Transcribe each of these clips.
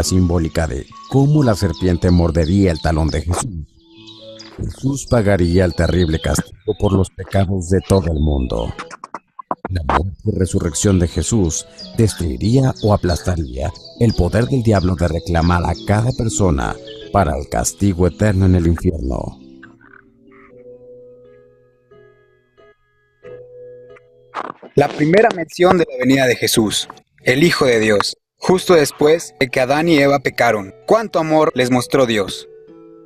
simbólica de cómo la serpiente mordería el talón de Jesús. Jesús pagaría el terrible castigo por los pecados de todo el mundo. La muerte y resurrección de Jesús destruiría o aplastaría el poder del diablo de reclamar a cada persona para el castigo eterno en el infierno. La primera mención de la venida de Jesús, el Hijo de Dios, justo después de que Adán y Eva pecaron. ¿Cuánto amor les mostró Dios?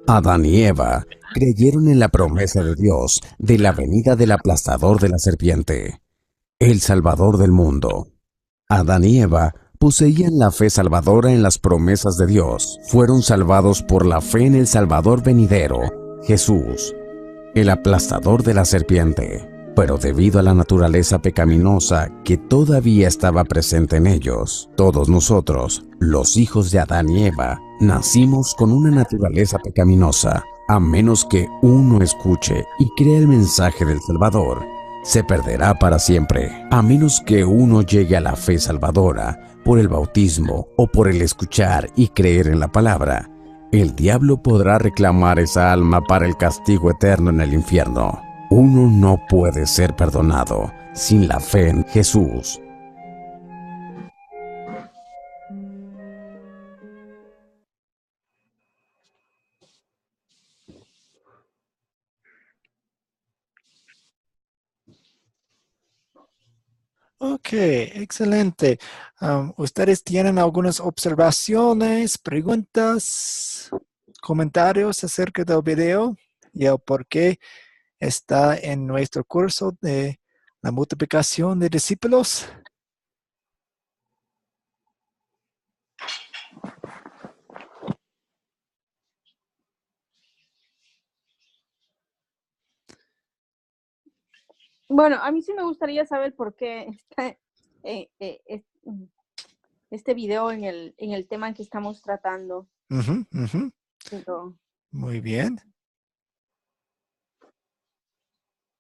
Adán y Eva creyeron en la promesa de Dios de la venida del aplastador de la serpiente, el Salvador del mundo. Adán y Eva poseían la fe salvadora en las promesas de Dios. Fueron salvados por la fe en el Salvador venidero, Jesús, el aplastador de la serpiente. Pero debido a la naturaleza pecaminosa que todavía estaba presente en ellos, todos nosotros, los hijos de Adán y Eva, nacimos con una naturaleza pecaminosa. A menos que uno escuche y crea el mensaje del Salvador, se perderá para siempre. A menos que uno llegue a la fe salvadora por el bautismo o por el escuchar y creer en la palabra, el diablo podrá reclamar esa alma para el castigo eterno en el infierno. Uno no puede ser perdonado sin la fe en Jesús. Ok, excelente. ¿Ustedes tienen algunas observaciones, preguntas, comentarios acerca del video y el por qué está en nuestro curso de la multiplicación de discípulos? Bueno, a mí sí me gustaría saber por qué está este video en el tema que estamos tratando. Pero, Muy bien.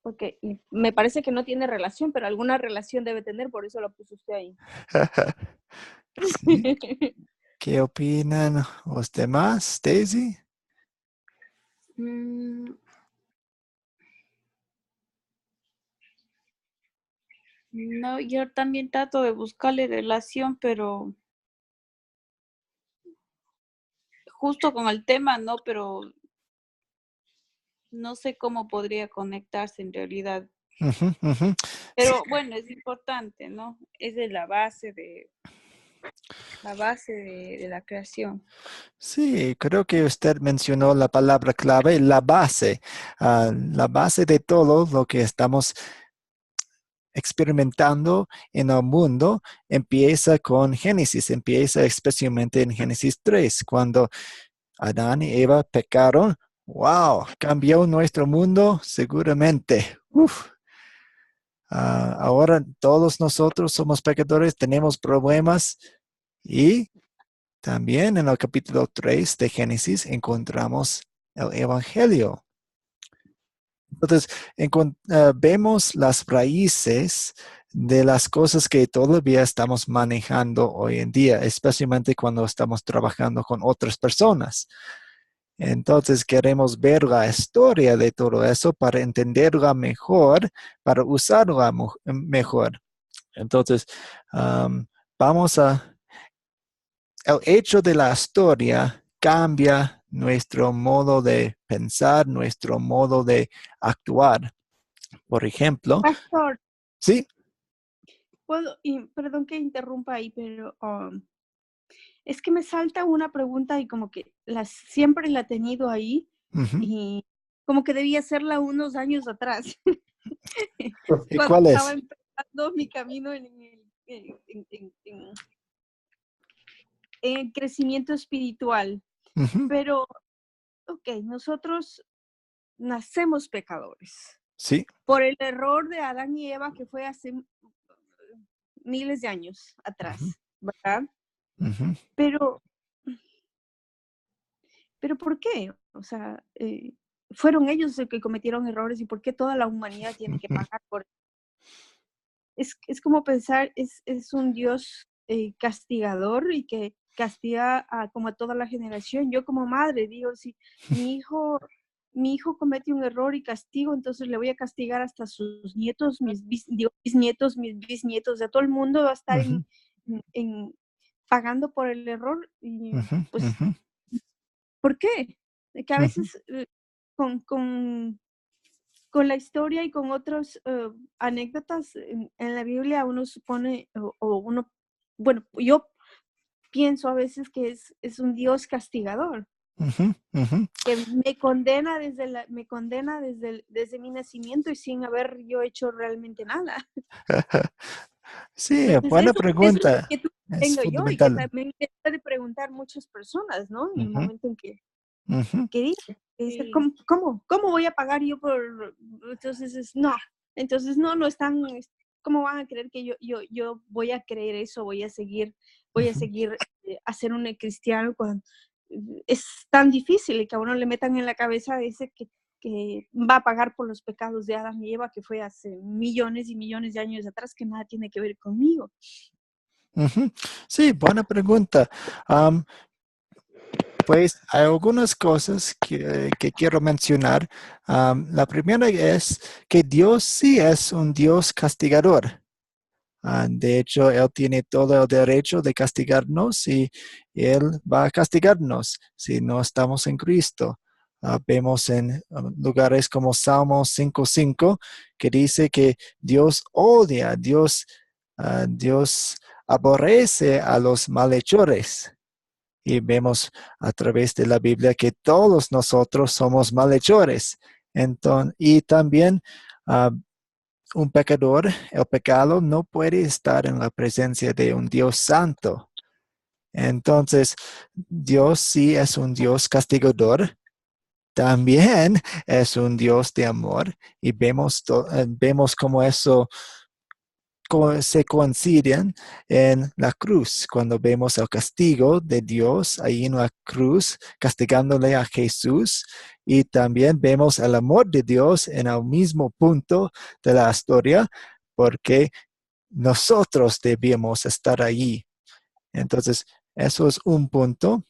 porque me parece que no tiene relación, pero alguna relación debe tener, por eso lo puso usted ahí. Sí. ¿Qué opinan los demás, Daisy? No, yo también trato de buscarle relación, pero justo con el tema, no, pero no sé cómo podría conectarse en realidad. Pero bueno, es importante, ¿no? Es de la base de la creación. Sí, creo que usted mencionó la palabra clave, la base. La base de todo lo que estamos experimentando en el mundo empieza con Génesis, empieza especialmente en Génesis 3, cuando Adán y Eva pecaron. ¡Wow! ¿Cambió nuestro mundo? Seguramente. Ahora todos nosotros somos pecadores, tenemos problemas y también en el capítulo 3 de Génesis encontramos el Evangelio. Entonces, vemos las raíces de las cosas que todavía estamos manejando hoy en día, especialmente cuando estamos trabajando con otras personas. Entonces, queremos ver la historia de todo eso para entenderla mejor, para usarla mejor. Entonces, vamos a... El hecho de la historia cambia nuestro modo de pensar, nuestro modo de actuar. Por ejemplo, Pastor, sí. perdón que interrumpa ahí, pero es que me salta una pregunta y como que siempre la he tenido ahí y como que debía hacerla unos años atrás. ¿Y Cuando cuál estaba es? empezando mi camino en el crecimiento espiritual. Pero, ok, nosotros nacemos pecadores. Sí. Por el error de Adán y Eva que fue hace miles de años atrás, ¿verdad? Pero ¿por qué? O sea, fueron ellos los que cometieron errores y ¿por qué toda la humanidad tiene que pagar por es como pensar, es un Dios castigador y que castiga como a toda la generación. Yo como madre digo, si mi hijo comete un error y castigo, entonces le voy a castigar hasta sus nietos, bisnietos, mis bisnietos, o sea, todo el mundo va a estar pagando por el error. Y pues, ¿por qué? Que a veces con la historia y con otras anécdotas en la Biblia uno supone, o uno, bueno, yo pienso a veces que es un Dios castigador, que me condena desde mi nacimiento y sin haber yo hecho realmente nada. Sí, Entonces, buena eso es lo pregunta. que Es tengo yo y que fundamental. también me puede preguntar muchas personas, ¿no? En el momento en que Ujú. dice, Sí. ¿cómo voy a pagar yo por...? Entonces, no están, ¿cómo van a creer que yo voy a creer eso? Voy a seguir a ser un cristiano cuando es tan difícil y que a uno le metan en la cabeza ese que va a pagar por los pecados de Adán y Eva, que fue hace millones y millones de años atrás, que nada tiene que ver conmigo. Sí, buena pregunta. Pues hay algunas cosas que quiero mencionar. La primera es que Dios sí es un Dios castigador. De hecho, Él tiene todo el derecho de castigarnos y Él va a castigarnos si no estamos en Cristo. Vemos en lugares como Salmo 5:5 que dice que Dios odia, Dios aborrece a los malhechores. Y vemos a través de la Biblia que todos nosotros somos malhechores. Entonces, y también un pecador, el pecado no puede estar en la presencia de un Dios santo. Entonces, Dios sí es un Dios castigador, también es un Dios de amor y vemos cómo eso se coinciden en la cruz, cuando vemos el castigo de Dios ahí en la cruz, castigándole a Jesús, y también vemos el amor de Dios en el mismo punto de la historia, porque nosotros debíamos estar allí. Entonces, eso es un punto.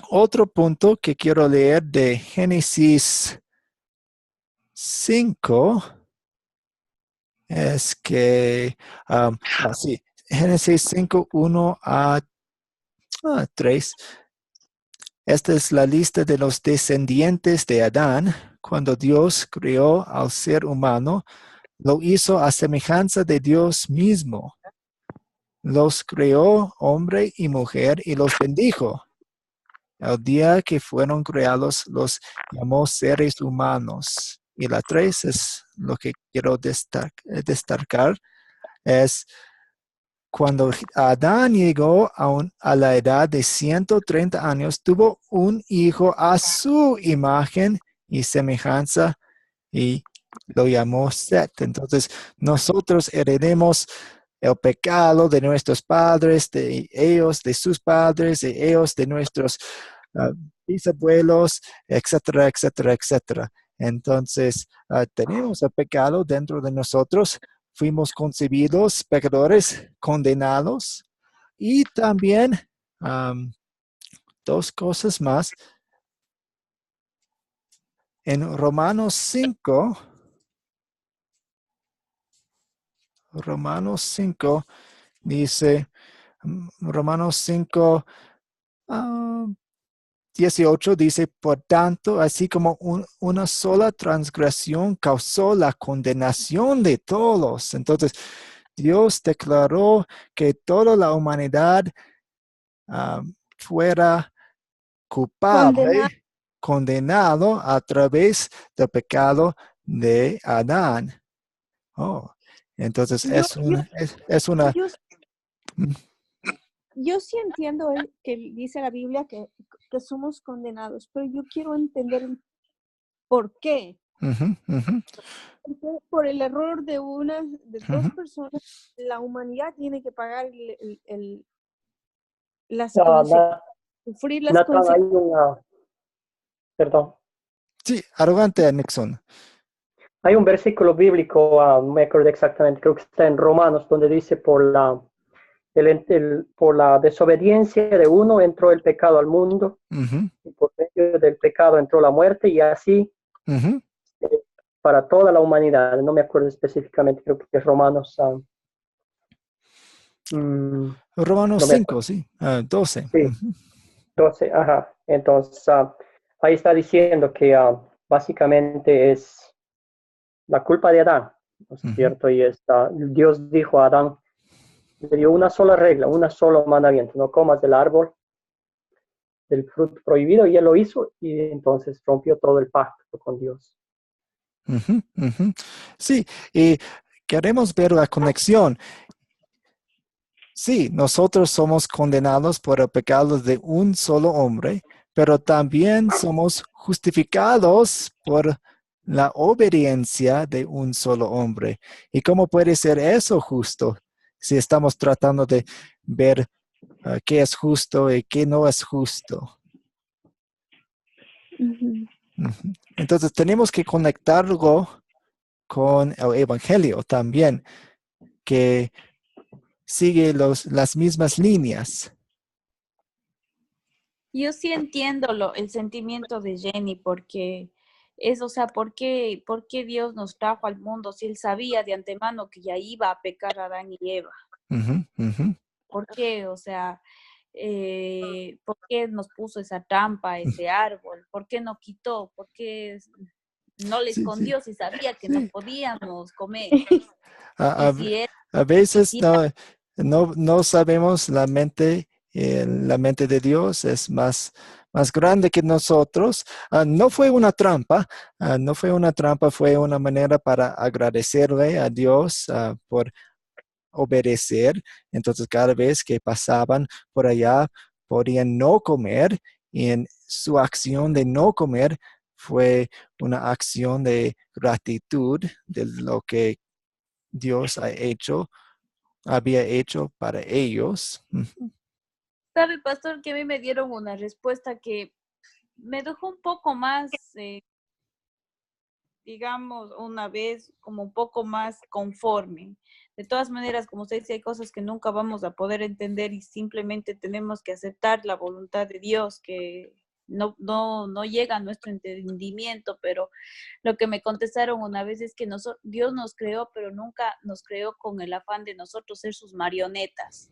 Otro punto que quiero leer de Génesis 5 es que, sí, Génesis 5, 1 a 3. Esta es la lista de los descendientes de Adán. Cuando Dios creó al ser humano, lo hizo a semejanza de Dios mismo. Los creó hombre y mujer y los bendijo. El día que fueron creados los llamó seres humanos. Y la 3 es lo que quiero destacar, es cuando Adán llegó a la edad de 130 años, tuvo un hijo a su imagen y semejanza y lo llamó Set. Entonces, nosotros heredemos el pecado de nuestros padres, de ellos, de sus padres, de ellos, de nuestros bisabuelos, etcétera, etcétera, etcétera. Entonces, tenemos el pecado dentro de nosotros. Fuimos concebidos pecadores, condenados. Y también dos cosas más. En Romanos 5 dice, Romanos 5, 18 dice, por tanto, así como una sola transgresión causó la condenación de todos. Entonces, Dios declaró que toda la humanidad fuera culpable, condenado a través del pecado de Adán. Oh, entonces es una... Yo sí entiendo que dice la Biblia que somos condenados, pero yo quiero entender por qué. Porque por el error de dos personas, la humanidad tiene que pagar las consecuencias, sufrir las consecuencias. Perdón. Sí, adelante, Nixon. Hay un versículo bíblico, no me acuerdo exactamente, creo que está en Romanos, donde dice por la desobediencia de uno entró el pecado al mundo, y por medio del pecado entró la muerte, y así para toda la humanidad. No me acuerdo específicamente, creo que es Romanos. Romanos no 5, sí, 12. Sí, 12, ajá. Entonces, ahí está diciendo que básicamente es la culpa de Adán, ¿no es cierto? Y Dios dijo a Adán, le dio una sola regla, un solo mandamiento: no comas del árbol, del fruto prohibido, y él lo hizo, y entonces rompió todo el pacto con Dios. Sí, y queremos ver la conexión. Sí, nosotros somos condenados por el pecado de un solo hombre, pero también somos justificados por la obediencia de un solo hombre. ¿Y cómo puede ser eso justo si estamos tratando de ver qué es justo y qué no es justo? Entonces tenemos que conectarlo con el Evangelio también, que sigue las mismas líneas. Yo sí entiendo el sentimiento de Jenny, porque es, o sea, por qué Dios nos trajo al mundo si Él sabía de antemano que ya iba a pecar Adán y Eva? ¿Por qué? O sea, ¿por qué nos puso esa trampa, ese árbol? ¿Por qué no quitó? ¿Por qué no le escondió si sabía que no podíamos comer? A veces no sabemos la mente de Dios es más grande que nosotros. No fue una trampa, fue una manera para agradecerle a Dios por obedecer. Entonces, cada vez que pasaban por allá, podían no comer, y en su acción de no comer fue una acción de gratitud de lo que Dios había hecho para ellos. ¿Sabe, pastor, que a mí me dieron una respuesta que me dejó un poco más, digamos, una vez como un poco más conforme? De todas maneras, como usted dice, hay cosas que nunca vamos a poder entender y simplemente tenemos que aceptar la voluntad de Dios, que no llega a nuestro entendimiento, pero lo que me contestaron una vez es que Dios nos creó, pero nunca nos creó con el afán de nosotros ser sus marionetas.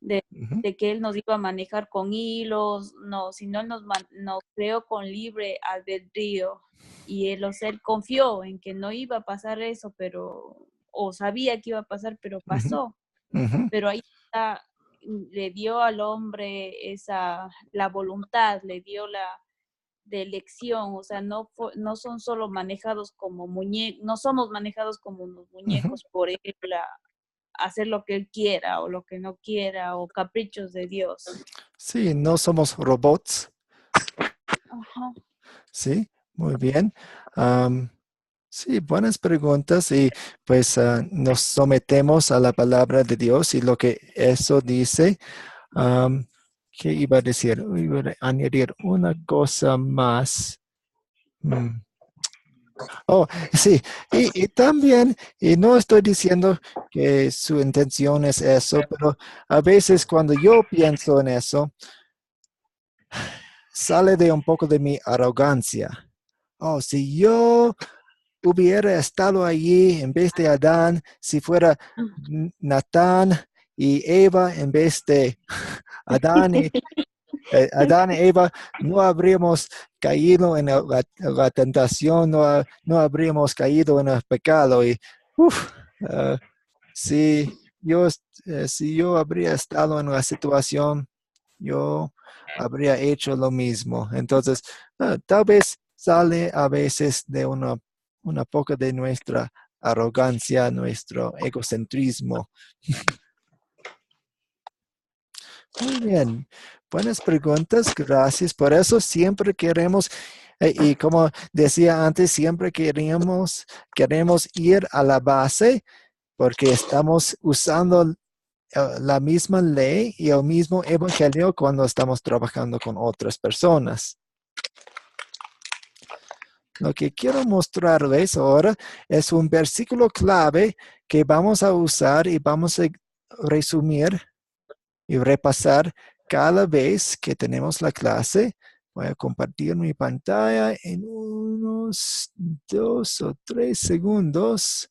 De que Él nos iba a manejar con hilos, no, sino Él nos creó con libre albedrío, y Él confió en que no iba a pasar eso, o sabía que iba a pasar, pero pasó. Pero ahí está, le dio al hombre la voluntad, le dio la de elección, o sea, no son solo manejados como muñecos, no somos manejados como unos muñecos por Él, hacer lo que Él quiera o lo que no quiera, o caprichos de Dios. Sí, no somos robots. Ajá. Sí, muy bien. Sí, buenas preguntas, y pues nos sometemos a la palabra de Dios y lo que eso dice. ¿Qué iba a decir? Iba a añadir una cosa más. Oh, sí, y también, y no estoy diciendo que su intención es eso, pero a veces cuando yo pienso en eso, sale de un poco de mi arrogancia. Oh, si yo hubiera estado allí en vez de Adán, si fuera Natán y Eva en vez de Adán y Eva, no habríamos caído en la tentación, no habríamos caído en el pecado. Y si yo habría estado en la situación, yo habría hecho lo mismo. Entonces, tal vez sale a veces de una poca de nuestra arrogancia, nuestro egocentrismo. Muy bien, buenas preguntas, gracias. Por eso siempre queremos, y como decía antes, siempre queremos ir a la base, porque estamos usando la misma ley y el mismo evangelio cuando estamos trabajando con otras personas. Lo que quiero mostrarles ahora es un versículo clave que vamos a usar y vamos a resumir y repasar cada vez que tenemos la clase. Voy a compartir mi pantalla en unos 2 o 3 segundos.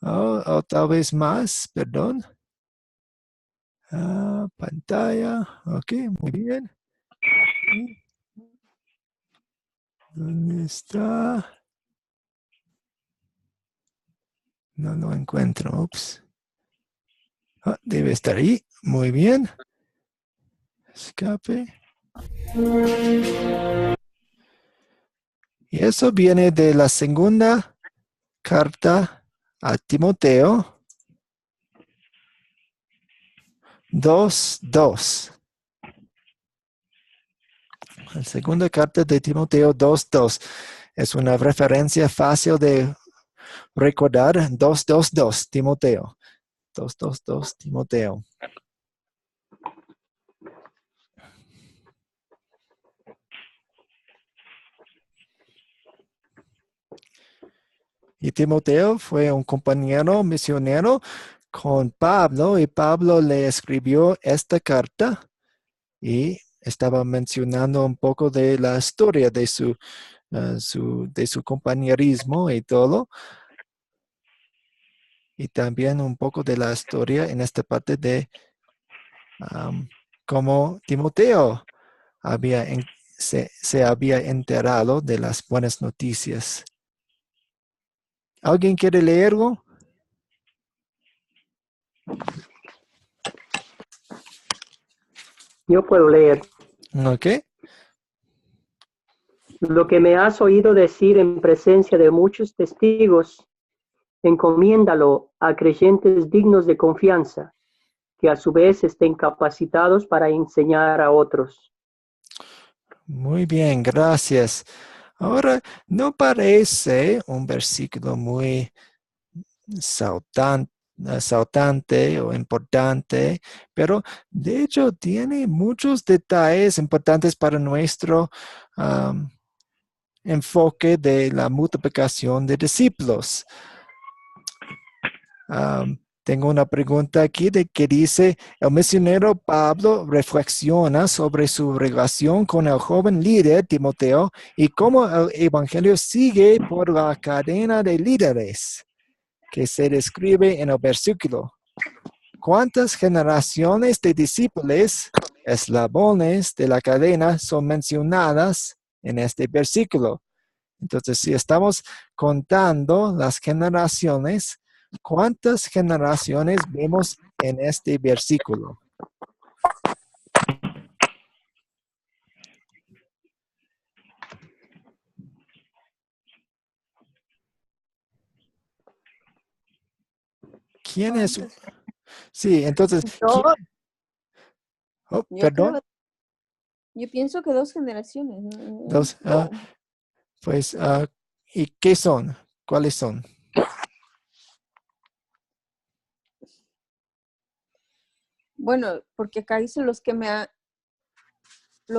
O tal vez más, perdón. Pantalla. Ok, muy bien. ¿Dónde está? No lo encuentro. Ups. Debe estar ahí. Muy bien. Escape. Y eso viene de la segunda carta a Timoteo 2:2. La segunda carta de Timoteo 2:2. Es una referencia fácil de recordar. 2:2:2, Timoteo. 2:2:2, Timoteo. Y Timoteo fue un compañero misionero con Pablo, y Pablo le escribió esta carta y estaba mencionando un poco de la historia de su compañerismo y todo. Y también un poco de la historia en esta parte de cómo Timoteo se había enterado de las buenas noticias. ¿Alguien quiere leerlo? Yo puedo leer. Ok. Lo que me has oído decir en presencia de muchos testigos, encomiéndalo a creyentes dignos de confianza, que a su vez estén capacitados para enseñar a otros. Muy bien, gracias. Ahora, no parece un versículo muy saltante o importante, pero de hecho tiene muchos detalles importantes para nuestro enfoque de la multiplicación de discípulos. Tengo una pregunta aquí de que dice: el misionero Pablo reflexiona sobre su relación con el joven líder Timoteo y cómo el evangelio sigue por la cadena de líderes que se describe en el versículo. ¿Cuántas generaciones de discípulos, eslabones de la cadena, son mencionadas en este versículo? Entonces, si estamos contando las generaciones, ¿cuántas generaciones vemos en este versículo? ¿Quién es? Sí, entonces, ¿quién? Oh, perdón. Yo pienso que 2 generaciones. Dos, pues, ¿y qué son? ¿Cuáles son? Bueno, porque acá dice lo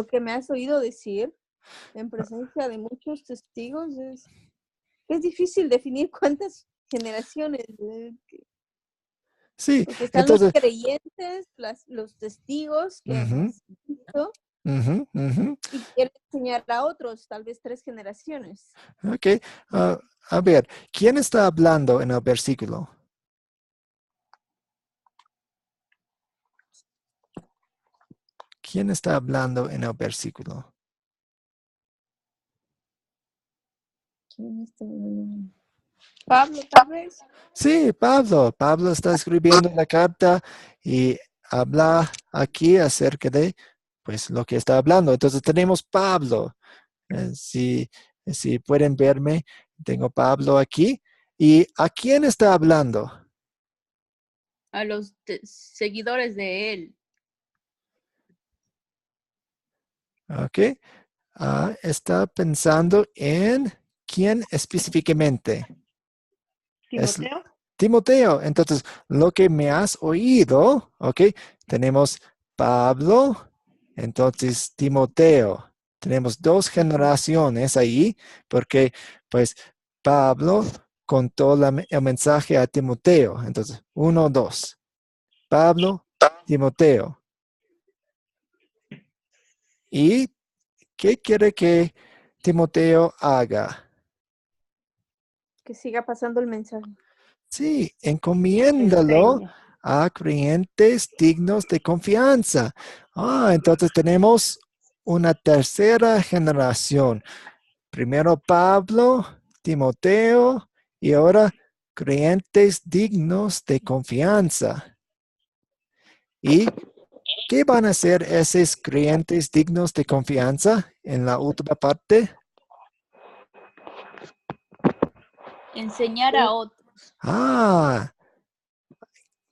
que me has oído decir en presencia de muchos testigos. Es difícil definir cuántas generaciones. Sí, Porque están entonces. los creyentes, los testigos que hemos visto. Y quiere enseñar a otros, tal vez 3 generaciones. Ok, a ver, ¿quién está hablando en el versículo? ¿Quién está hablando en el versículo? ¿Quién está hablando? Pablo, tal vez. Sí, Pablo. Pablo está escribiendo la carta y habla aquí acerca de, pues, lo que está hablando. Entonces tenemos Pablo. Si pueden verme, tengo Pablo aquí. ¿Y a quién está hablando? A los seguidores de él. Ok. Está pensando en quién específicamente. Timoteo. Timoteo. Entonces, lo que me has oído, ok, tenemos Pablo, entonces Timoteo. Tenemos 2 generaciones ahí, porque pues Pablo contó el mensaje a Timoteo. Entonces, 1, 2. Pablo, Timoteo. ¿Y qué quiere que Timoteo haga? Que siga pasando el mensaje. Sí, encomiéndalo Enseña. a creyentes dignos de confianza. Entonces tenemos una tercera generación. Primero Pablo, Timoteo y ahora creyentes dignos de confianza. ¿Y qué van a hacer esos creyentes dignos de confianza en la última parte? Enseñar a otros.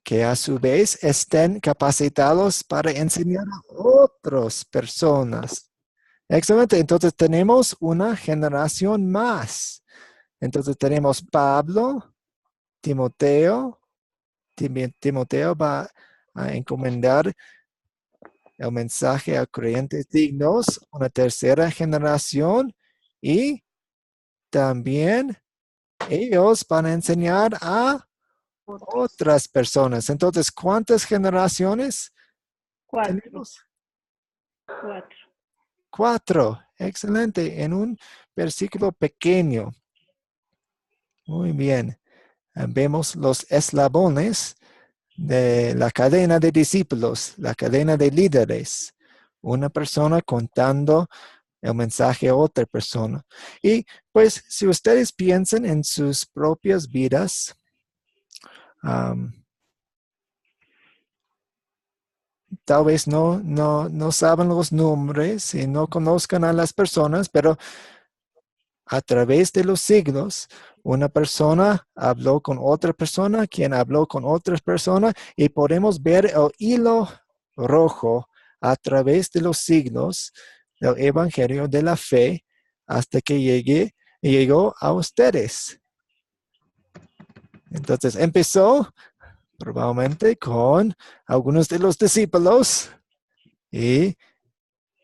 Que a su vez estén capacitados para enseñar a otras personas. Excelente. Entonces tenemos una generación más. Entonces tenemos Pablo, Timoteo. Timoteo va a encomendar el mensaje a creyentes dignos, una tercera generación, y también ellos van a enseñar a Otros. otras personas. Entonces, ¿cuántas generaciones 4. tenemos? 4. 4. Excelente. En un versículo pequeño. Muy bien. Vemos los eslabones de la cadena de discípulos, la cadena de líderes. Una persona contando el mensaje a otra persona. Y pues si ustedes piensan en sus propias vidas, tal vez no saben los nombres y no conozcan a las personas, pero a través de los siglos, una persona habló con otra persona, quien habló con otra persona, y podemos ver el hilo rojo a través de los siglos del Evangelio de la fe hasta que llegó a ustedes. Entonces empezó probablemente con algunos de los discípulos y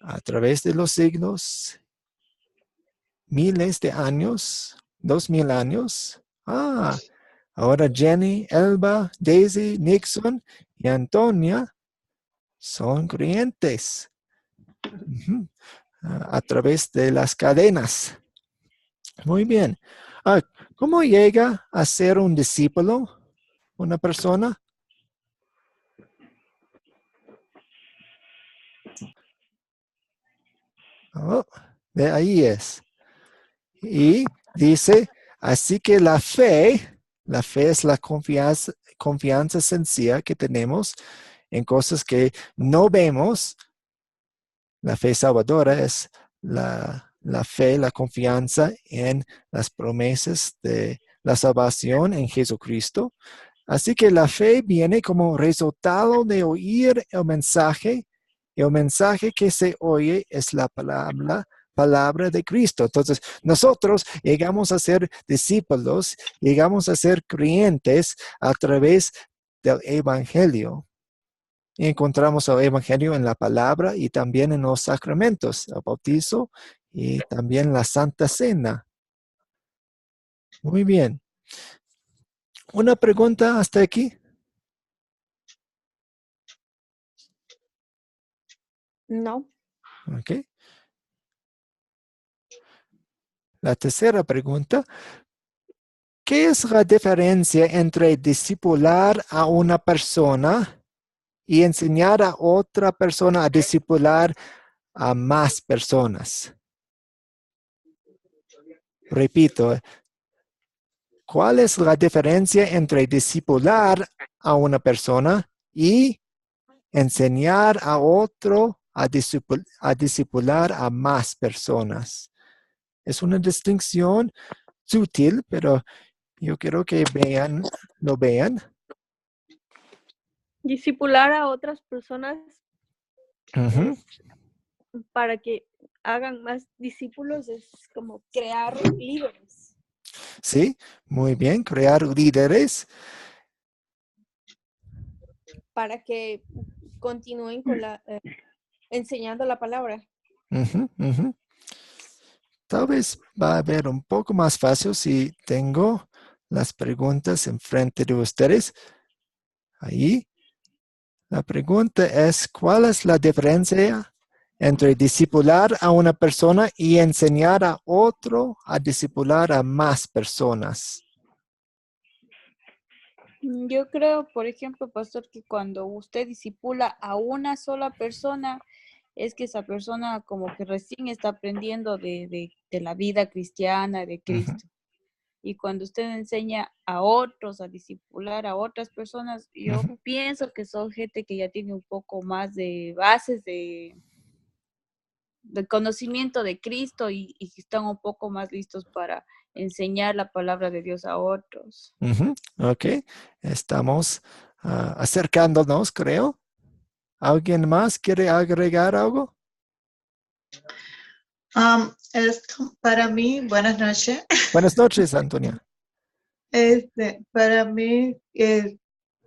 a través de los siglos, miles de años, 2000 años. Ahora Jenny, Elba, Daisy, Nixon y Antonia son creyentes a través de las cadenas. Muy bien. ¿Cómo llega a ser un discípulo una persona? De ahí es. Y dice, así que la fe es la confianza sencilla que tenemos en cosas que no vemos. La fe salvadora es la fe, la confianza en las promesas de la salvación en Jesucristo. Así que la fe viene como resultado de oír el mensaje. El mensaje que se oye es la palabra de Cristo. Entonces, nosotros llegamos a ser discípulos, llegamos a ser creyentes a través del Evangelio. Y encontramos el Evangelio en la palabra y también en los sacramentos, el bautizo y también la Santa Cena. Muy bien. ¿Una pregunta hasta aquí? No. Ok. La tercera pregunta. ¿Qué es la diferencia entre discipular a una persona y enseñar a otra persona a discipular a más personas? Repito, ¿cuál es la diferencia entre discipular a una persona y enseñar a otro a discipular a más personas? Es una distinción sutil, pero yo quiero que lo vean. Discipular a otras personas Uh-huh. para que hagan más discípulos es como crear líderes. Sí, muy bien, crear líderes. Para que continúen con enseñando la palabra. Uh-huh, uh-huh. Tal vez va a ver un poco más fácil si tengo las preguntas enfrente de ustedes. Ahí. La pregunta es, ¿cuál es la diferencia entre discipular a una persona y enseñar a otro a discipular a más personas? Yo creo, por ejemplo, pastor, que cuando usted discipula a una sola persona, es que esa persona como que recién está aprendiendo de la vida cristiana, de Ujú, Cristo. Y cuando usted enseña a otros a discipular a otras personas, yo ujú, pienso que son gente que ya tiene un poco más de bases de conocimiento de Cristo y que están un poco más listos para enseñar la palabra de Dios a otros. ujú. Ok, estamos acercándonos, creo. ¿Alguien más quiere agregar algo? Para mí, buenas noches. Buenas noches, Antonia. Para mí,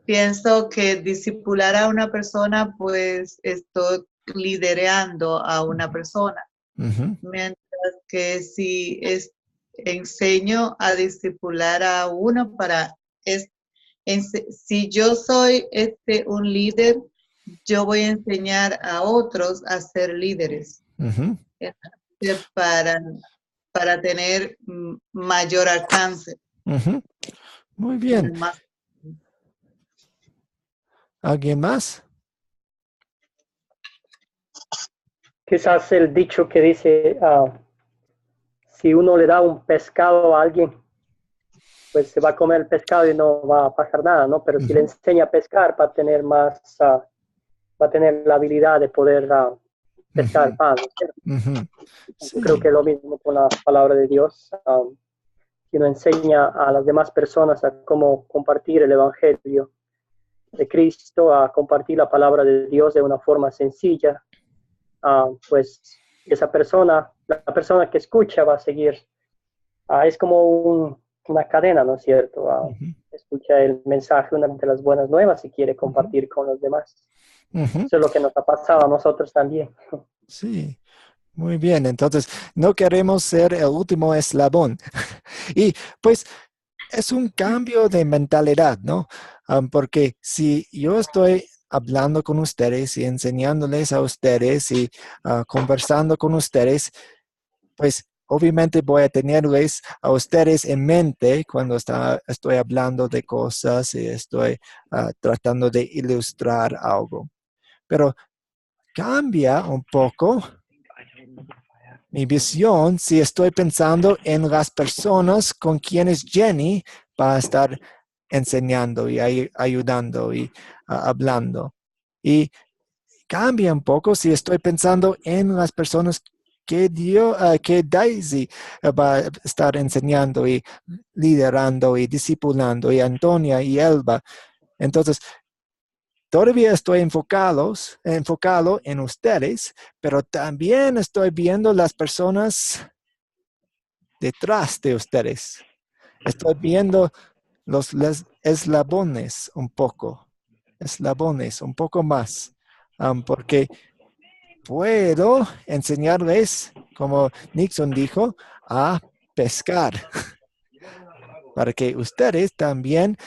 pienso que discipular a una persona, pues estoy liderando a una persona. Ujú, Mientras que si enseño a discipular a uno si yo soy un líder, yo voy a enseñar a otros a ser líderes. ujú. Para tener mayor alcance. Ujú. Muy bien. Más. ¿Alguien más? Quizás el dicho que dice, si uno le da un pescado a alguien, pues se va a comer el pescado y no va a pasar nada, ¿no? Pero si le Ujú, enseña a pescar, va a tener va a tener la habilidad de poder pescar ujú, pan, ¿cierto? ujú. Yo creo que Sí. es lo mismo con la palabra de Dios. Si uno enseña a las demás personas a cómo compartir el evangelio de Cristo, a compartir la palabra de Dios de una forma sencilla, pues esa persona, la persona que escucha va a seguir. Es como una cadena, ¿no es cierto? Ujú, Escucha el mensaje, una de las buenas nuevas y quiere ujú, compartir con los demás. ujú. Eso es lo que nos ha pasado a nosotros también. Sí. Muy bien. Entonces, no queremos ser el último eslabón. Y pues es un cambio de mentalidad, ¿no? Porque si yo estoy hablando con ustedes y enseñándoles a ustedes y conversando con ustedes, pues obviamente voy a tenerles a ustedes en mente cuando estoy hablando de cosas y estoy tratando de ilustrar algo. Pero cambia un poco mi visión si estoy pensando en las personas con quienes Jenny va a estar enseñando y ayudando y hablando. Y cambia un poco si estoy pensando en las personas que Daisy va a estar enseñando y liderando y discipulando, y Antonia y Elba. Entonces, todavía estoy enfocado en ustedes, pero también estoy viendo las personas detrás de ustedes. Estoy viendo los eslabones un poco más, porque puedo enseñarles, como Nixon dijo, a pescar, para que ustedes también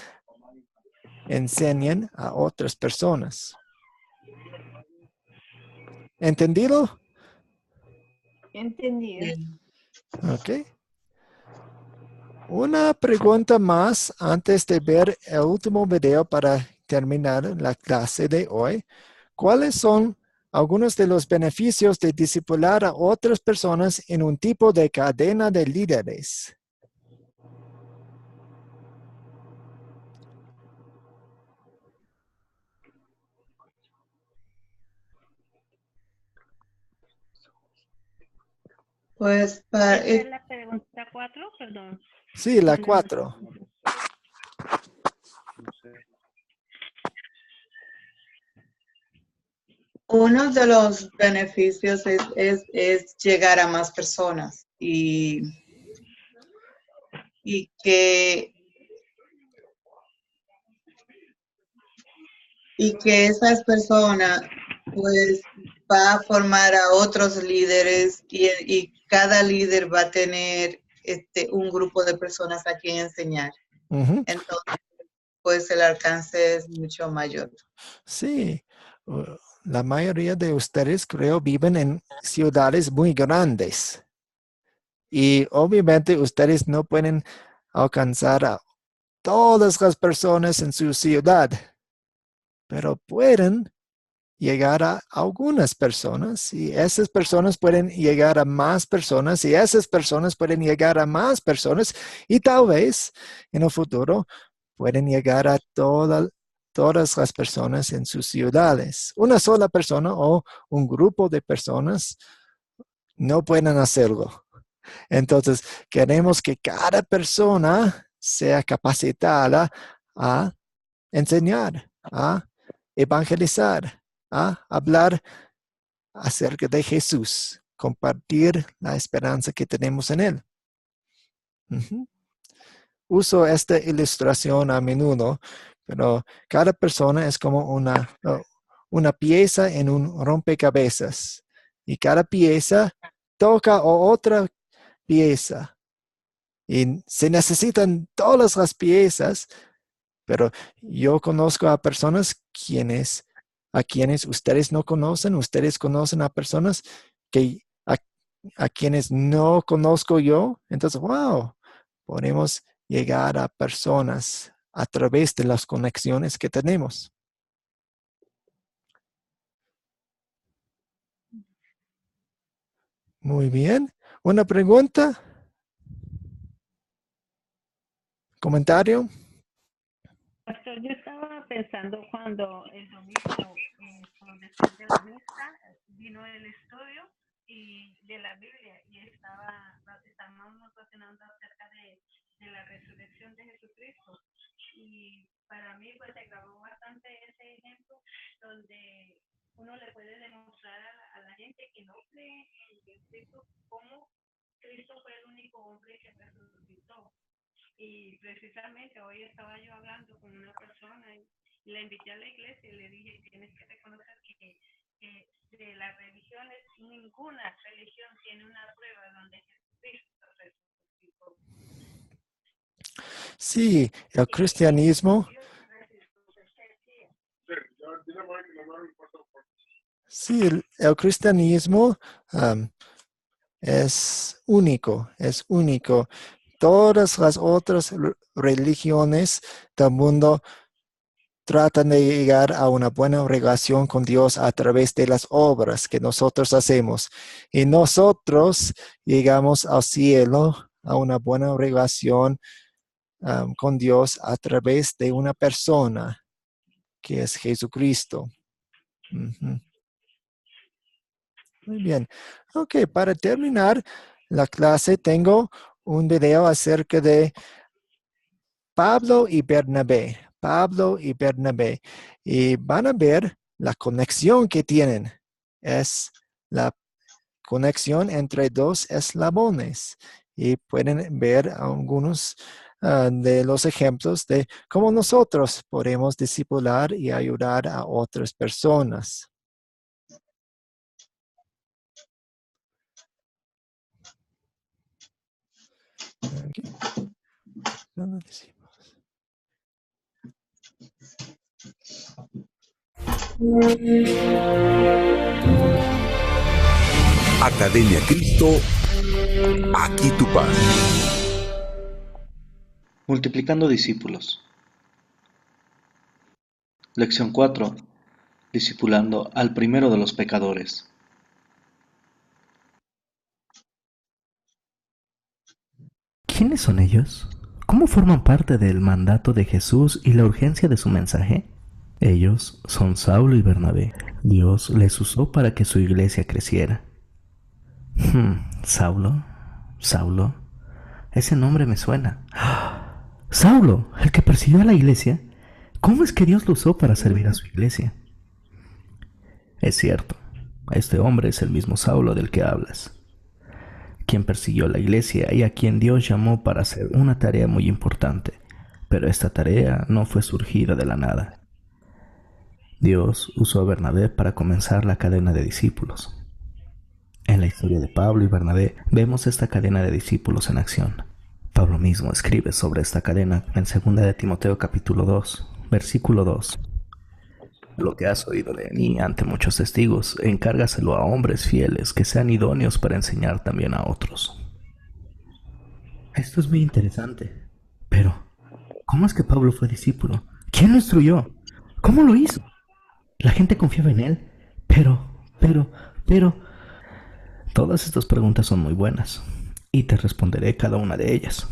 enseñen a otras personas. ¿Entendido? Entendido. Ok. Una pregunta más antes de ver el último video para terminar la clase de hoy. ¿Cuáles son algunos de los beneficios de discipular a otras personas en un tipo de cadena de líderes? Pues Esa es la pregunta 4, perdón. Sí, la 4. uno de los beneficios es llegar a más personas y que esas personas pues va a formar a otros líderes y cada líder va a tener un grupo de personas a quien enseñar. Ujú. Entonces, pues el alcance es mucho mayor. Sí, la mayoría de ustedes creo viven en ciudades muy grandes y obviamente ustedes no pueden alcanzar a todas las personas en su ciudad, pero pueden llegar a algunas personas y esas personas pueden llegar a más personas y esas personas pueden llegar a más personas y tal vez en el futuro pueden llegar a todas las personas en sus ciudades. Una sola persona o un grupo de personas no pueden hacerlo. Entonces, queremos que cada persona sea capacitada a enseñar, a evangelizar, a hablar acerca de Jesús, compartir la esperanza que tenemos en Él. Uso esta ilustración a menudo, pero cada persona es como una pieza en un rompecabezas y cada pieza toca a otra pieza y se necesitan todas las piezas, pero yo conozco a personas a quienes ustedes no conocen, ustedes conocen a personas a quienes no conozco yo, entonces, wow, podemos llegar a personas a través de las conexiones que tenemos. Muy bien. ¿Una pregunta? ¿Comentario? Pastor, yo estaba pensando cuando el domingo, después de la misa, vino el estudio de la Biblia y estábamos relacionando acerca de la resurrección de Jesucristo. Y para mí, pues, se grabó bastante ese ejemplo donde uno le puede demostrar a la gente que no cree en Jesucristo cómo Cristo fue el único hombre que resucitó. Y precisamente hoy estaba yo hablando con una persona y la invité a la iglesia y le dije, tienes que reconocer que de las religiones, ninguna religión tiene una prueba donde Jesucristo resucitó. Sí, el cristianismo. Sí, el cristianismo es único, es único. Todas las otras religiones del mundo tratan de llegar a una buena relación con Dios a través de las obras que nosotros hacemos. Y nosotros llegamos al cielo a una buena relación con Dios a través de una persona que es Jesucristo. Muy bien. Ok, para terminar la clase tengo un video acerca de Pablo y Bernabé. Pablo y Bernabé. Y van a ver la conexión que tienen. Es la conexión entre dos eslabones. Y pueden ver algunos de los ejemplos de cómo nosotros podemos discipular y ayudar a otras personas. Aquí. Academia Cristo, aquí tu paz. Multiplicando discípulos. Lección 4. Discipulando al primero de los pecadores. ¿Quiénes son ellos? ¿Cómo forman parte del mandato de Jesús y la urgencia de su mensaje? Ellos son Saulo y Bernabé. Dios les usó para que su iglesia creciera. Saulo, ese nombre me suena. Saulo, el que persiguió a la iglesia. ¿Cómo es que Dios lo usó para servir a su iglesia? Es cierto, este hombre es el mismo Saulo del que hablas, quien persiguió a la iglesia y a quien Dios llamó para hacer una tarea muy importante, pero esta tarea no fue surgida de la nada. Dios usó a Bernabé para comenzar la cadena de discípulos. En la historia de Pablo y Bernabé vemos esta cadena de discípulos en acción. Pablo mismo escribe sobre esta cadena en 2 de Timoteo capítulo 2, versículo 2. Lo que has oído de mí ante muchos testigos, encárgaselo a hombres fieles que sean idóneos para enseñar también a otros. Esto es muy interesante. Pero, ¿cómo es que Pablo fue discípulo? ¿Quién lo instruyó? ¿Cómo lo hizo? La gente confiaba en él. Pero... Todas estas preguntas son muy buenas, y te responderé cada una de ellas,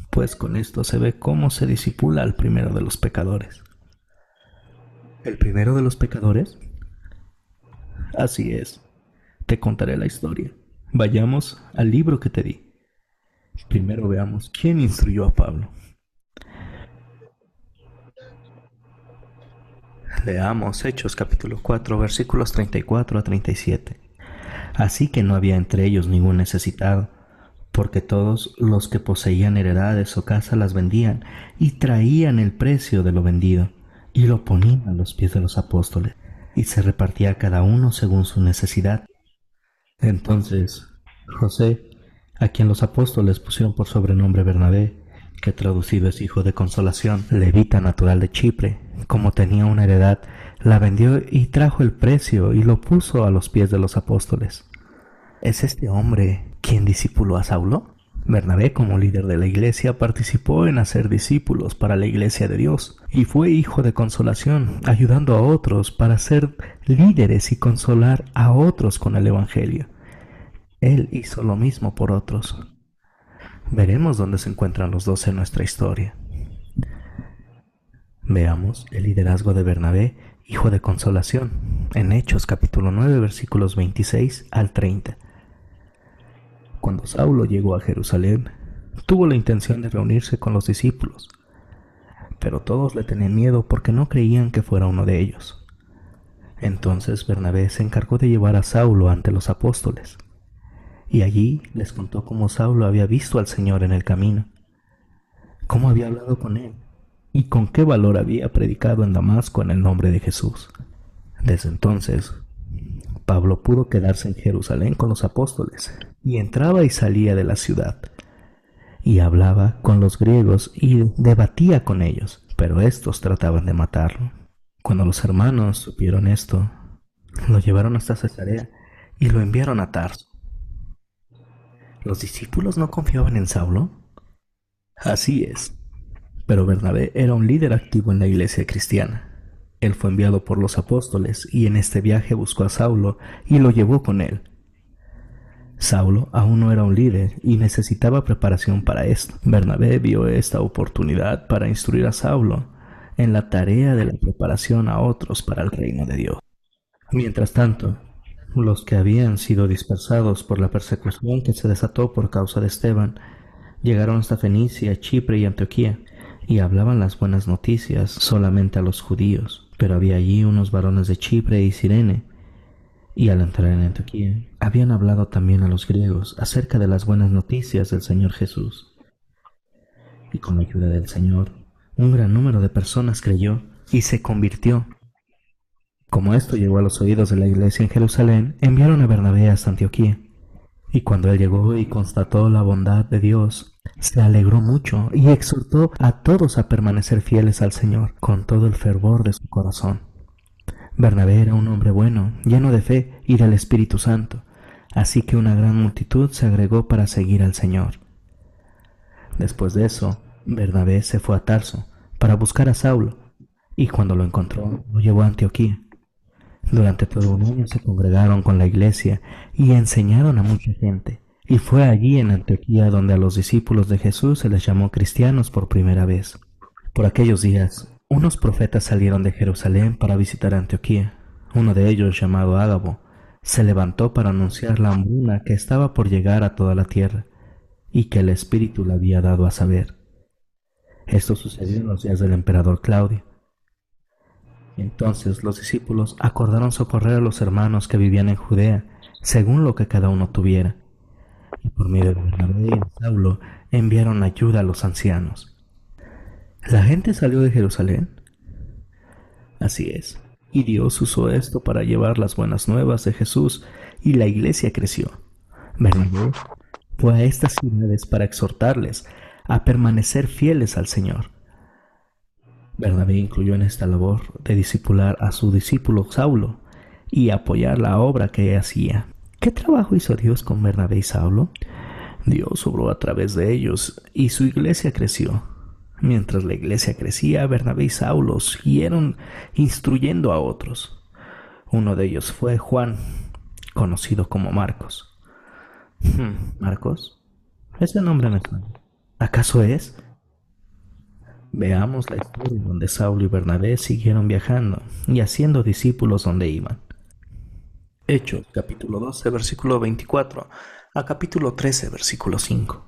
pues con esto se ve cómo se discipula al primero de los pecadores. ¿El primero de los pecadores? Así es. Te contaré la historia. Vayamos al libro que te di. Primero veamos quién instruyó a Pablo. Leamos Hechos capítulo 4, versículos 34 a 37. Así que no había entre ellos ningún necesitado, porque todos los que poseían heredades o casas las vendían y traían el precio de lo vendido y lo ponían a los pies de los apóstoles, y se repartía cada uno según su necesidad. Entonces José, a quien los apóstoles pusieron por sobrenombre Bernabé, que traducido es hijo de consolación, levita natural de Chipre, como tenía una heredad, la vendió y trajo el precio y lo puso a los pies de los apóstoles. ¿Es este hombre quien discipuló a Saulo? Bernabé, como líder de la iglesia, participó en hacer discípulos para la iglesia de Dios y fue hijo de consolación, ayudando a otros para ser líderes y consolar a otros con el evangelio. Él hizo lo mismo por otros. Veremos dónde se encuentran los dos en nuestra historia. Veamos el liderazgo de Bernabé, hijo de consolación, en Hechos capítulo 9, versículos 26 al 30. Cuando Saulo llegó a Jerusalén, tuvo la intención de reunirse con los discípulos, pero todos le tenían miedo porque no creían que fuera uno de ellos. Entonces Bernabé se encargó de llevar a Saulo ante los apóstoles, y allí les contó cómo Saulo había visto al Señor en el camino, cómo había hablado con él, y con qué valor había predicado en Damasco en el nombre de Jesús. Desde entonces, Pablo pudo quedarse en Jerusalén con los apóstoles, y entraba y salía de la ciudad, y hablaba con los griegos y debatía con ellos, pero estos trataban de matarlo. Cuando los hermanos supieron esto, lo llevaron hasta Cesarea y lo enviaron a Tarso. ¿Los discípulos no confiaban en Saulo? Así es. Pero Bernabé era un líder activo en la iglesia cristiana. Él fue enviado por los apóstoles y en este viaje buscó a Saulo y lo llevó con él. Saulo aún no era un líder y necesitaba preparación para esto. Bernabé vio esta oportunidad para instruir a Saulo en la tarea de la preparación a otros para el reino de Dios. Mientras tanto, los que habían sido dispersados por la persecución que se desató por causa de Esteban llegaron hasta Fenicia, Chipre y Antioquía, y hablaban las buenas noticias solamente a los judíos. Pero había allí unos varones de Chipre y Cirene, y al entrar en Antioquía, habían hablado también a los griegos acerca de las buenas noticias del Señor Jesús. Y con la ayuda del Señor, un gran número de personas creyó y se convirtió. Como esto llegó a los oídos de la iglesia en Jerusalén, enviaron a Bernabé hasta Antioquía. Y cuando él llegó y constató la bondad de Dios, se alegró mucho y exhortó a todos a permanecer fieles al Señor con todo el fervor de su corazón. Bernabé era un hombre bueno, lleno de fe y del Espíritu Santo, así que una gran multitud se agregó para seguir al Señor. Después de eso, Bernabé se fue a Tarso para buscar a Saulo, y cuando lo encontró, lo llevó a Antioquía. Durante todo un año se congregaron con la iglesia y enseñaron a mucha gente. Y fue allí en Antioquía donde a los discípulos de Jesús se les llamó cristianos por primera vez. Por aquellos días, unos profetas salieron de Jerusalén para visitar Antioquía. Uno de ellos, llamado Ágabo, se levantó para anunciar la hambruna que estaba por llegar a toda la tierra y que el Espíritu le había dado a saber. Esto sucedió en los días del emperador Claudio. Entonces los discípulos acordaron socorrer a los hermanos que vivían en Judea, según lo que cada uno tuviera. Y por medio de Bernabé y de Saulo enviaron ayuda a los ancianos. ¿La gente salió de Jerusalén? Así es, y Dios usó esto para llevar las buenas nuevas de Jesús, y la iglesia creció. Bernabé fue a estas ciudades para exhortarles a permanecer fieles al Señor. Bernabé incluyó en esta labor de discipular a su discípulo Saulo y apoyar la obra que hacía. ¿Qué trabajo hizo Dios con Bernabé y Saulo? Dios obró a través de ellos y su iglesia creció. Mientras la iglesia crecía, Bernabé y Saulo siguieron instruyendo a otros. Uno de ellos fue Juan, conocido como Marcos. ¿Marcos? Ese nombre me suena. ¿Acaso es? Veamos la historia donde Saulo y Bernabé siguieron viajando y haciendo discípulos donde iban. Hechos, capítulo 12, versículo 24, a capítulo 13, versículo 5.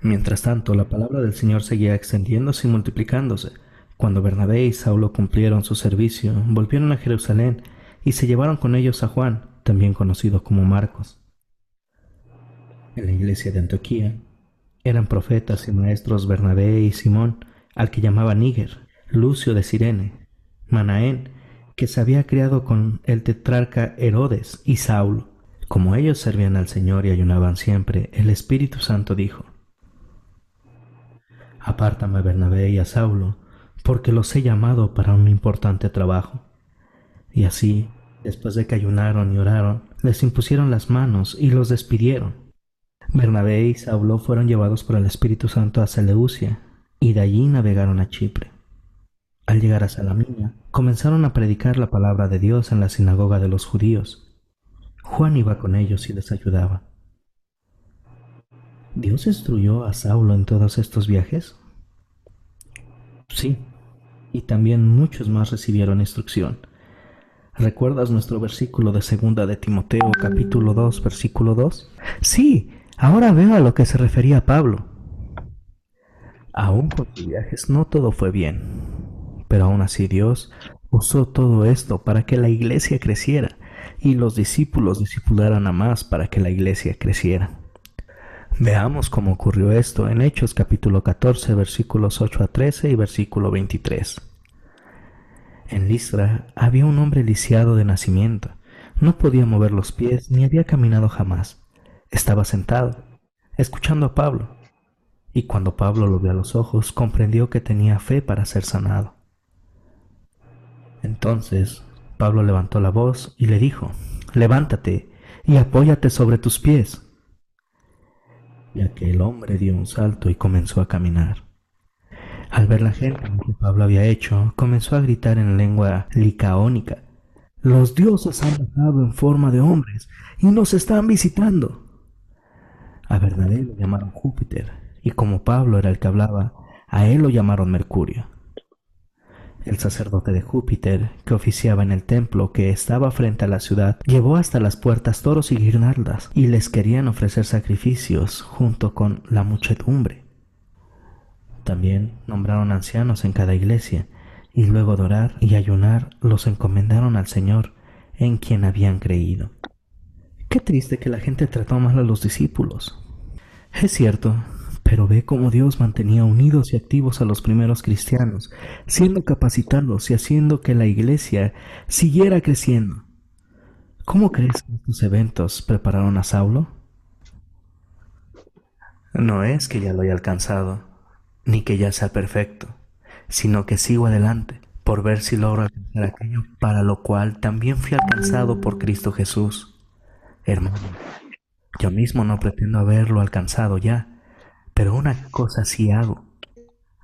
Mientras tanto, la palabra del Señor seguía extendiéndose y multiplicándose. Cuando Bernabé y Saulo cumplieron su servicio, volvieron a Jerusalén y se llevaron con ellos a Juan, también conocido como Marcos. En la iglesia de Antioquía eran profetas y maestros Bernabé y Simón, al que llamaban Níger, Lucio de Cirene, Manaén, que se había criado con el tetrarca Herodes, y Saulo. Como ellos servían al Señor y ayunaban siempre, el Espíritu Santo dijo: «Apártame a Bernabé y a Saulo, porque los he llamado para un importante trabajo». Y así, después de que ayunaron y oraron, les impusieron las manos y los despidieron. Bernabé y Saulo fueron llevados por el Espíritu Santo a Seleucia, y de allí navegaron a Chipre. Al llegar a Salamina, comenzaron a predicar la palabra de Dios en la sinagoga de los judíos. Juan iba con ellos y les ayudaba. ¿Dios instruyó a Saulo en todos estos viajes? Sí, y también muchos más recibieron instrucción. ¿Recuerdas nuestro versículo de 2 de Timoteo, capítulo 2, versículo 2? Sí, ahora veo a lo que se refería Pablo. Aún con sus viajes no todo fue bien, pero aún así Dios usó todo esto para que la iglesia creciera y los discípulos discipularan a más para que la iglesia creciera. Veamos cómo ocurrió esto en Hechos capítulo 14, versículos 8 a 13 y versículo 23. En Listra había un hombre lisiado de nacimiento. No podía mover los pies ni había caminado jamás. Estaba sentado, escuchando a Pablo. Y cuando Pablo lo vio a los ojos, comprendió que tenía fe para ser sanado. Entonces Pablo levantó la voz y le dijo: «Levántate y apóyate sobre tus pies». Y aquel hombre dio un salto y comenzó a caminar. Al ver la gente lo que Pablo había hecho, comenzó a gritar en lengua licaónica: «Los dioses han bajado en forma de hombres y nos están visitando». A Bernabé lo llamaron Júpiter, y como Pablo era el que hablaba, a él lo llamaron Mercurio. El sacerdote de Júpiter, que oficiaba en el templo que estaba frente a la ciudad, llevó hasta las puertas toros y guirnaldas, y les querían ofrecer sacrificios junto con la muchedumbre. También nombraron ancianos en cada iglesia, y luego de orar y ayunar los encomendaron al Señor, en quien habían creído. Qué triste que la gente trató mal a los discípulos. Es cierto, pero ve cómo Dios mantenía unidos y activos a los primeros cristianos, siendo capacitados y haciendo que la iglesia siguiera creciendo. ¿Cómo crees que estos eventos prepararon a Saulo? No es que ya lo haya alcanzado, ni que ya sea perfecto, sino que sigo adelante por ver si logro alcanzar aquello para lo cual también fui alcanzado por Cristo Jesús. Hermano, yo mismo no pretendo haberlo alcanzado ya, pero una cosa sí hago.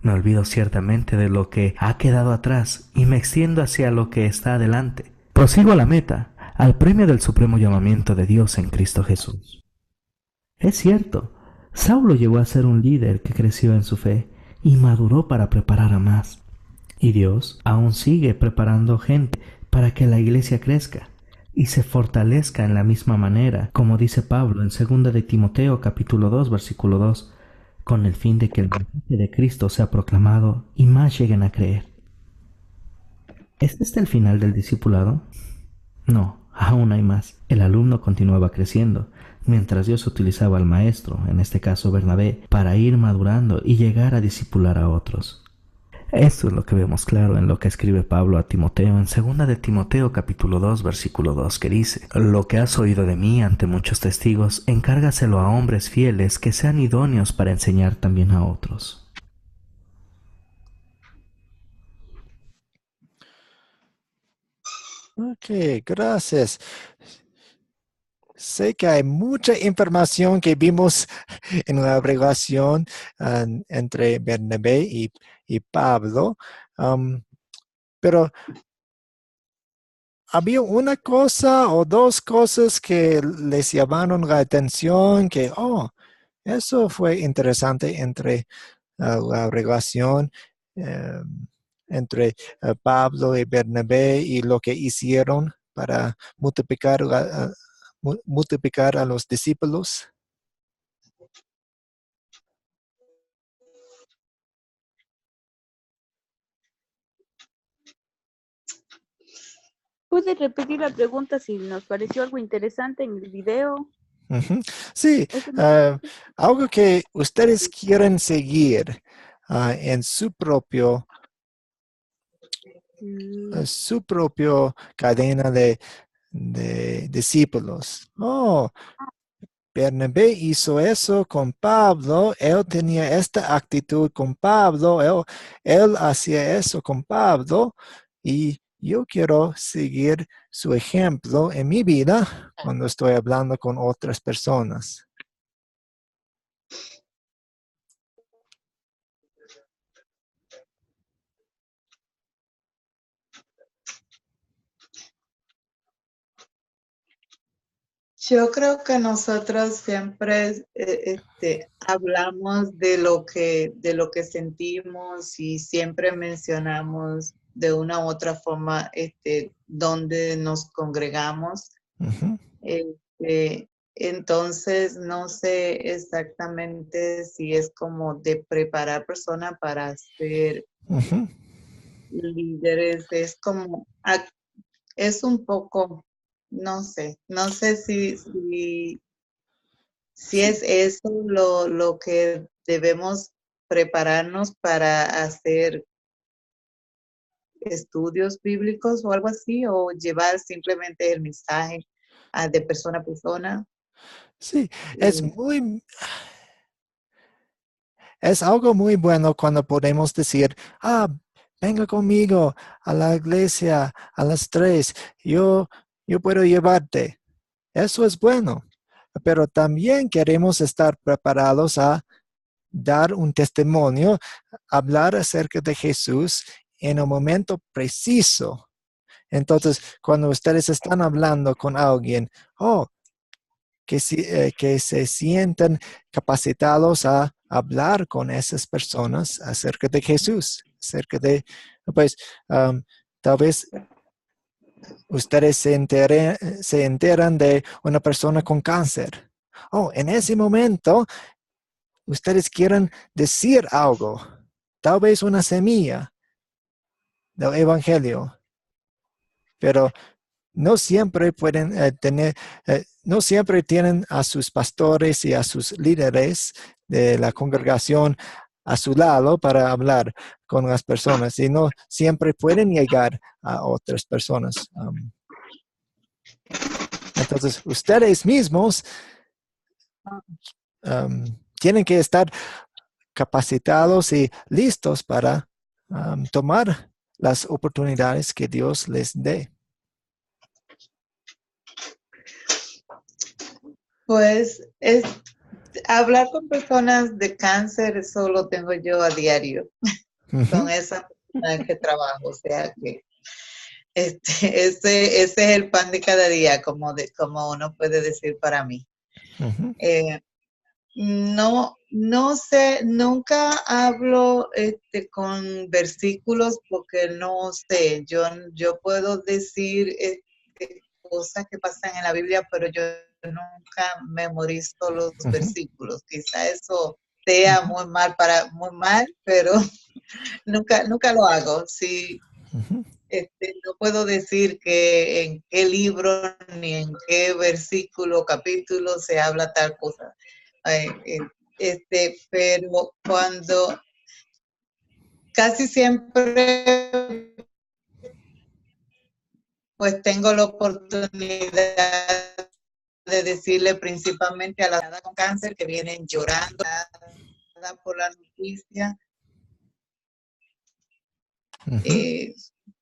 Me olvido ciertamente de lo que ha quedado atrás y me extiendo hacia lo que está adelante. Prosigo a la meta, al premio del supremo llamamiento de Dios en Cristo Jesús. Es cierto, Saulo llegó a ser un líder que creció en su fe y maduró para preparar a más. Y Dios aún sigue preparando gente para que la iglesia crezca y se fortalezca en la misma manera, como dice Pablo en 2 de Timoteo capítulo 2, versículo 2, con el fin de que el mensaje de Cristo sea proclamado y más lleguen a creer. ¿Es este el final del discipulado? No, aún hay más. El alumno continuaba creciendo, mientras Dios utilizaba al maestro, en este caso Bernabé, para ir madurando y llegar a discipular a otros. Esto es lo que vemos claro en lo que escribe Pablo a Timoteo en 2 de Timoteo capítulo 2 versículo 2, que dice: Lo que has oído de mí ante muchos testigos, encárgaselo a hombres fieles que sean idóneos para enseñar también a otros. Ok, gracias. Sé que hay mucha información que vimos en la relación entre Bernabé y Pablo, pero había una cosa o dos cosas que les llamaron la atención, que, eso fue interesante entre la relación eh, entre Pablo y Bernabé y lo que hicieron para multiplicar a los discípulos. ¿Puede repetir la pregunta si nos pareció algo interesante en el video? Uh-huh. Sí, algo que ustedes quieren seguir en su propio cadena de discípulos. Bernabé hizo eso con Pablo, él tenía esta actitud con Pablo, él hacía eso con Pablo, y yo quiero seguir su ejemplo en mi vida cuando estoy hablando con otras personas. Yo creo que nosotros siempre hablamos de lo que sentimos y siempre mencionamos de una u otra forma donde nos congregamos. Uh-huh. Entonces, no sé exactamente si es como de preparar personas para ser Uh-huh. líderes, es un poco, no sé si es eso lo que debemos prepararnos para hacer estudios bíblicos o algo así, o llevar simplemente el mensaje de persona a persona. Sí, es algo muy bueno cuando podemos decir, venga conmigo a la iglesia a las 3, yo puedo llevarte. Eso es bueno, pero también queremos estar preparados a dar un testimonio, hablar acerca de Jesús en un momento preciso. Entonces, cuando ustedes están hablando con alguien, que se sientan capacitados a hablar con esas personas acerca de Jesús, pues, tal vez ustedes se enteran de una persona con cáncer. En ese momento, ustedes quieren decir algo, tal vez una semilla del Evangelio, pero no siempre pueden no siempre tienen a sus pastores y a sus líderes de la congregación a su lado para hablar con las personas y no siempre pueden llegar a otras personas. Entonces, ustedes mismos tienen que estar capacitados y listos para tomar las oportunidades que Dios les dé. Pues hablar con personas de cáncer, eso lo tengo yo a diario. Con esa persona que trabajo, o sea que ese es el pan de cada día, como uno puede decir para mí. No sé, nunca hablo con versículos porque no sé, yo puedo decir cosas que pasan en la Biblia, pero yo nunca memorizo los versículos. Quizá eso sea muy mal, pero nunca lo hago. Sí, no puedo decir que en qué libro ni en qué versículo, capítulo se habla tal cosa. Pero casi siempre pues tengo la oportunidad de decirle principalmente a las con cáncer que vienen llorando por la noticia.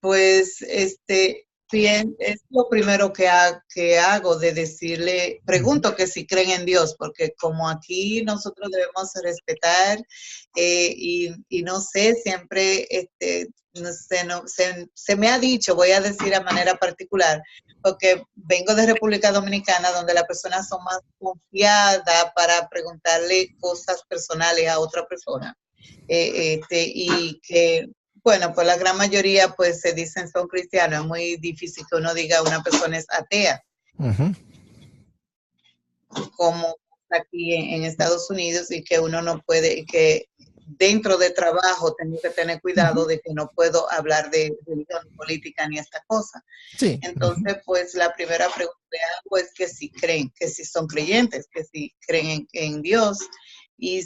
Pues bien, es lo primero que hago de decirle, pregunto que si creen en Dios, porque como aquí nosotros debemos respetar y no sé, siempre se me ha dicho, voy a decir a manera particular, porque vengo de República Dominicana, donde las personas son más confiadas para preguntarle cosas personales a otra persona. Y que bueno, pues la gran mayoría pues se dicen son cristianos. Es muy difícil que uno diga una persona es atea. Como aquí en Estados Unidos, y que uno no puede, que dentro de trabajo tengo que tener cuidado de que no puedo hablar de religión, política ni esta cosa. Sí. Entonces, pues la primera pregunta que hago es que si creen, que si son creyentes, que si creen en Dios. Y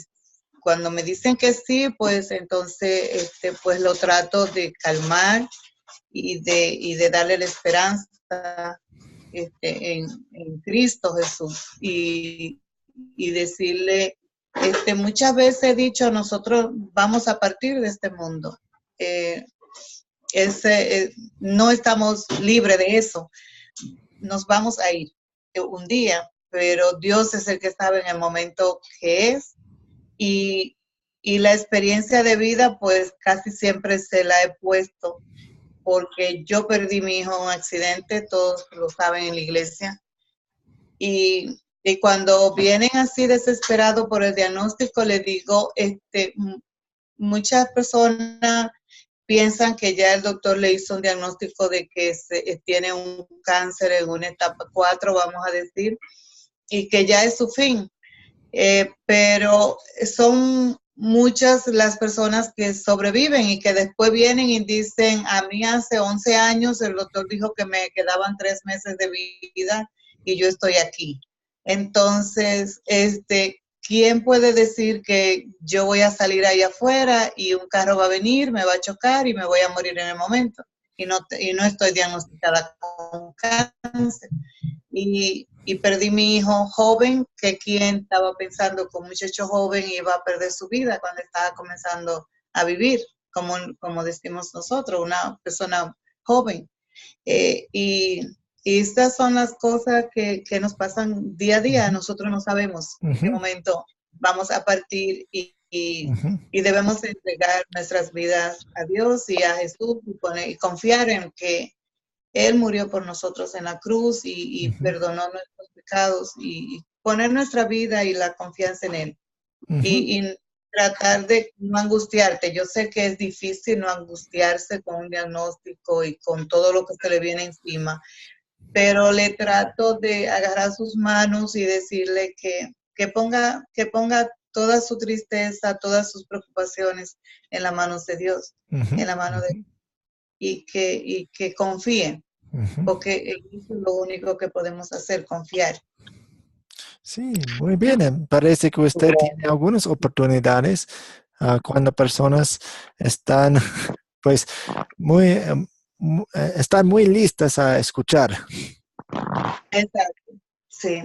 cuando me dicen que sí, pues entonces pues lo trato de calmar y de darle la esperanza en Cristo Jesús y decirle, muchas veces he dicho, nosotros vamos a partir de este mundo. No estamos libres de eso. Nos vamos a ir un día, pero Dios es el que sabe en el momento que es. Y la experiencia de vida, pues casi siempre se la he puesto, porque yo perdí mi hijo en un accidente, todos lo saben en la iglesia. Y cuando vienen así desesperados por el diagnóstico, les digo, muchas personas piensan que ya el doctor le hizo un diagnóstico de que tiene un cáncer en una etapa 4, vamos a decir, y que ya es su fin. Pero son muchas las personas que sobreviven y que después vienen y dicen, a mí hace 11 años el doctor dijo que me quedaban 3 meses de vida y yo estoy aquí. Entonces, ¿quién puede decir que yo voy a salir ahí afuera y un carro va a venir, me va a chocar y me voy a morir en el momento? Y no estoy diagnosticada con cáncer. Y perdí mi hijo joven, que quien estaba pensando que un muchacho joven iba a perder su vida cuando estaba comenzando a vivir, como decimos nosotros, una persona joven. Y estas son las cosas que nos pasan día a día. Nosotros no sabemos en qué momento vamos a partir y debemos entregar nuestras vidas a Dios y a Jesús y confiar en que Él murió por nosotros en la cruz y perdonó nuestros pecados y poner nuestra vida y la confianza en Él. Y tratar de no angustiarte. Yo sé que es difícil no angustiarse con un diagnóstico y con todo lo que se le viene encima, pero le trato de agarrar sus manos y decirle que ponga toda su tristeza, todas sus preocupaciones en las manos de Dios, en la mano de Dios. Y que confíen, porque eso es lo único que podemos hacer, confiar. Sí, muy bien. Parece que usted tiene algunas oportunidades cuando personas están, pues, están muy listas a escuchar. Exacto, sí.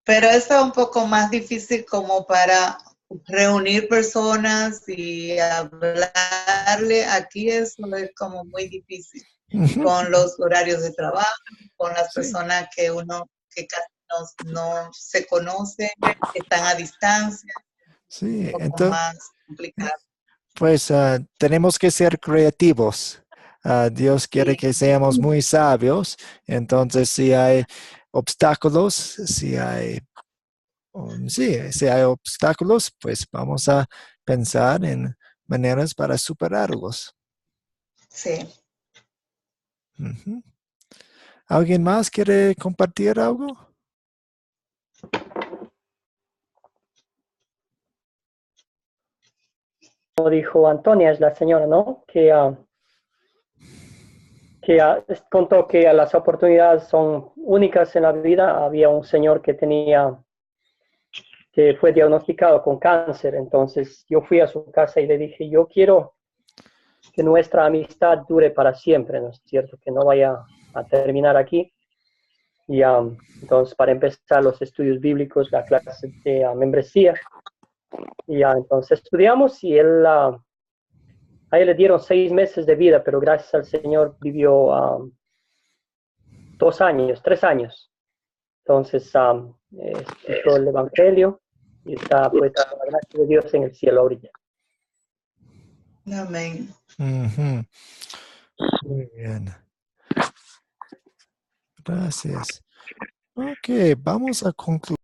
Pero eso es un poco más difícil como para reunir personas y hablarle. Aquí eso es como muy difícil con los horarios de trabajo, con las personas que casi no se conoce, que están a distancia. Sí, un poco entonces, más complicado. Pues tenemos que ser creativos. Dios quiere que seamos muy sabios. Entonces, si hay obstáculos, si hay obstáculos, pues vamos a pensar en maneras para superarlos. Sí. ¿Alguien más quiere compartir algo? Como dijo Antonia, es la señora, ¿no? Que contó que las oportunidades son únicas en la vida. Había un señor que tenía fue diagnosticado con cáncer. Entonces yo fui a su casa y le dije, yo quiero que nuestra amistad dure para siempre, ¿no es cierto? Que no vaya a terminar aquí. Y entonces para empezar los estudios bíblicos, la clase de membresía. Y entonces estudiamos y a él le dieron 6 meses de vida, pero gracias al Señor vivió 2 años, 3 años. Entonces escuchó el Evangelio y está pues con la gracia de Dios en el cielo ahorita. Amén. Muy bien. Gracias. Ok, vamos a concluir.